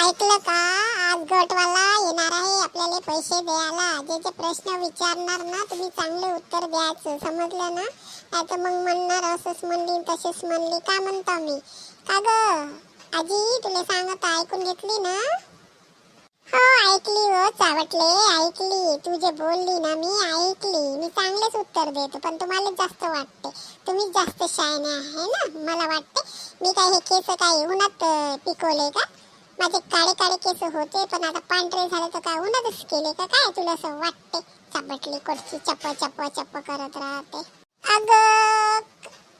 ऐकलं का? आज गटवाला येणार आहे आपल्याला पैसे द्यायला. जे जे प्रश्न विचारणार ना तुम्ही चांगले उत्तर द्यायचं, समजलं ना? नाही तर मग म्हणणार असंच म्हणली तसेच म्हणली. काय म्हणतो मी? का ग आजी, तुला सांगत ऐकून घेतली ना? हो ऐकली हो चावटले, ऐकली. तू जे बोलली ना मी ऐकली. मी चांगलेच उत्तर देतो, पण तुम्हाला जास्त वाटते. तुम्ही जास्त शहाणे आहे ना, मला वाटते. मी काय हे केस काय उन्हात पिकवले का? माझे काळे काळे केस होते पण आता पांढरे झाले तर काय उन्हातच केले का काय? तुला असं वाटते? चापटली कोटची चप चप चप करत राहते. अगं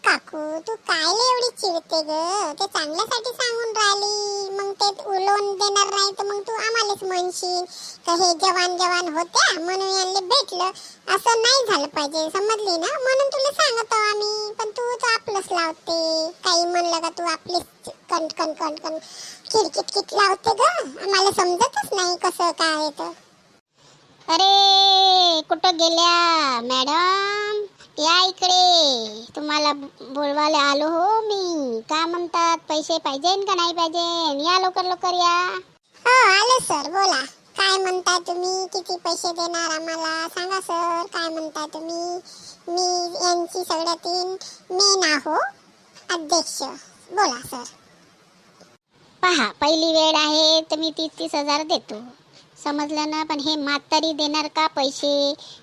काकू, तू कायले एवढी चिडते ग? ते चांगल्यासाठी सांगून राहिली. मग ते उलवून देणार नाही तर मग तू आम्हालाच म्हणशील का हे जवान जवान होत्या म्हणून यांना भेटलं. असं नाही झालं पाहिजे, समजली ना? म्हणून तुला सांगतो आम्ही. पण तू तर आपलंच लावते. काही म्हणलं का तू आपलीच कण कण कण कण खिडकीत किट लावते ग. आम्हाला समजतच नाही कसं काय तर. अरे कुठं गेल्या मॅडम? या इकडे, तुम्हाला बोलवायला आलो हो मी. काय म्हणतात, पैसे पाहिजे का नाही पाहिजे? या लवकर लवकर या. हो आलो सर, बोला. काय म्हणता तुम्ही? किती पैसे देणार आम्हाला सांगा सर. काय म्हणता तुम्ही? मी यांची सगळ्यातील मेन आहो, अध्यक्ष. बोला सर. पहा, पहिली वेळ आहे तर मी 30,000 देतो, समजलं ना? पण हे म्हातारी देणार का पैसे?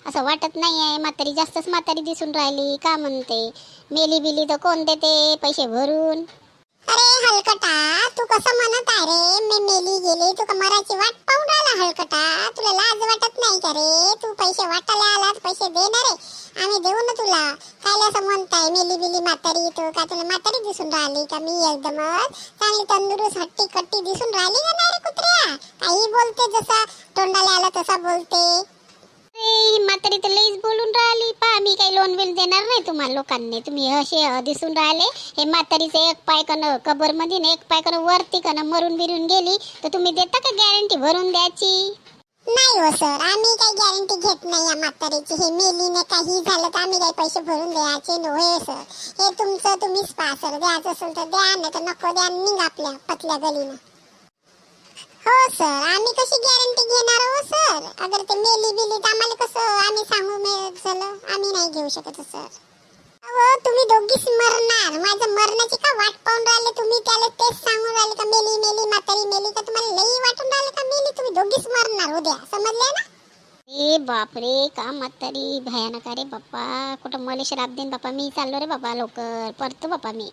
असं वाटत नाही आहे. म्हातारी जास्तच म्हातारी दिसून राहिली. का म्हणते मेली बिली तर कोण देते पैसे भरून? अरे हलकटा, तू कसं म्हणत आहे रे? मी मेली गेली, तू का मराठी वाट पाहून राहिला हलकटा? तुला लाज वाटत नाही का रे? तू पैसे वाटायला आलास, पैसे देणार आहे आम्ही, देऊ ना तुला. काय असं म्हणताय मेली बिली म्हातारी? तू का तुला म्हातारी दिसून राहिली का? मी एकदमच चांगली तंदुरुस्त हट्टी कट्टी दिसून राहिली का नाही रे कुत्र्या? काही बोलते, जसा तोंडाला आला तसा बोलते. ही म्हातारी तर लईच बोलून राहिली. पहा, मी काही लोन बिल देणार नाही तुम्हाला लोकांनी. तुम्ही असे दिसून राहिले. हे म्हातारीचे एक पाय कन कबर मध्ये एक पाय कन वरती कन मरून बिरून गेली तर तुम्ही देता का गॅरंटी भरून द्यायची? नाही हो सर, आम्ही काही गॅरंटी घेत नाही या म्हातारीची. हे मेलीने काही झालं तर आम्ही काही पैसे भरून द्यायचे नव्हे सर. हे तुमचं तुम्हीच पहा सर. द्यायचं असेल तर द्या, नाही तर नको द्या. निघ आपल्या पतल्या गलीनं. हो सर, आम्ही कशी गॅरंटी घेणार हो सर? अगर ते मेली बिली तर आम्हाला कसं आम्ही सांगू झालं? आम्ही नाही घेऊ शकत सर. अहो तुम्ही दोघीच मरणार. माझं मरण्याची का वाट पाहून राहिले तुम्ही? त्याला तेच सांगून राहिले का मेली मेली म्हातारी मेली का? तुम्हाला लई वाटून राहिले का मेली? तुम्ही दोघीच मरणार उद्या, समजले ना? ए बापरे, का म्हातारी भयानक रे बाप्पा. कुठं मला श्राप देईन बाप्पा. मी चाललो रे बाप्पा, लवकर परतो बाप्पा मी.